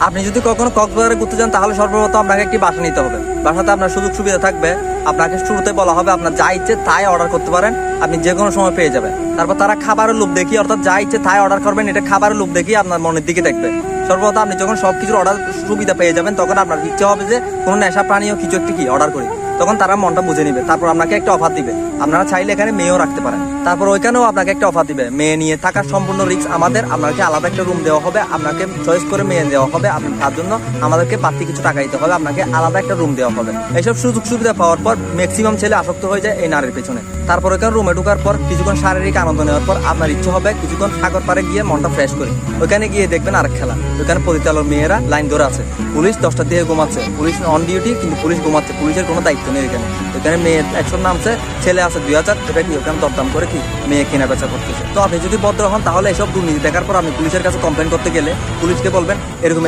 আপনি যদি কখনো কক্সবাজারে ঘুরতে যান তাহলে সর্বপ্রথম আপনাকে একটি বাসা নিতে হবে। বাসাতে আপনার সুযোগ সুবিধা থাকবে। আপনাকে শুরুতে বলা হবে আপনার যা ইচ্ছে তাই অর্ডার করতে পারেন, আপনি যে কোনো সময় পেয়ে যাবেন। তারপর তারা খাবারের লোভ দেখিয়ে, অর্থাৎ যা ইচ্ছে তাই অর্ডার করবেন, এটা খাবারের লোভ দেখিয়ে আপনার মনের দিকে দেখবে। সর্বপ্রথম আপনি যখন সবকিছুর অর্ডার সুবিধা পেয়ে যাবেন তখন আপনার ইচ্ছে হবে যে কোনো নেশা প্রাণীয় কিছু একটি কি অর্ডার করি। তখন তারা মনটা বুঝে নিবে, তারপর আপনাকে একটা অফার দিবে। আপনারা চাইলে এখানে মেয়েও রাখতে পারেন। তারপর ওইখানেও আপনাকে একটা অফার দিবে, মেয়ে নিয়ে থাকার সম্পূর্ণ রিস্ক আমাদের। আপনাকে আলাদা একটা রুম দেওয়া হবে, আপনাকে চয়েস করে মেয়ে দেওয়া হবে। তার জন্য আমাদেরকে বাড়তি কিছু টাকা দিতে হবে, আপনাকে আলাদা একটা রুম দেওয়া হবে। এইসব সুযোগ সুবিধা পাওয়ার পর ম্যাক্সিমাম ছেলে আসক্ত হয়ে যায় এই নারীর পেছনে। তারপর ওইখানে রুমে ঢোকার পর কিছুক্ষণ শারীরিক আনন্দ নেওয়ার পর আপনার ইচ্ছে হবে কিছুক্ষণ সাগর পাড়ে গিয়ে মনটা ফ্রেশ করি। ওইখানে গিয়ে দেখবেন আরেক খেলা, ওইখানে পরিচালক মেয়েরা লাইন ধরে আছে। পুলিশ 10টার দিকে ঘুমাচ্ছে, পুলিশ অন ডিউটি কিন্তু পুলিশ ঘুমাচ্ছে, পুলিশের কোনো দায়িত্ব নেই এখানে। ওইখানে মেয়ে 100 নামছে, ছেলে আছে 2000, এটা কি ওখানে দরদাম করে কি মেয়ে কেনা বেচা করতেছে। তো আপনি যদি ভদ্র হন তাহলে এসব দুর্নীতি দেখার পর আপনি পুলিশের কাছে কমপ্লেন করতে গেলে পুলিশকে বলবেন এরকম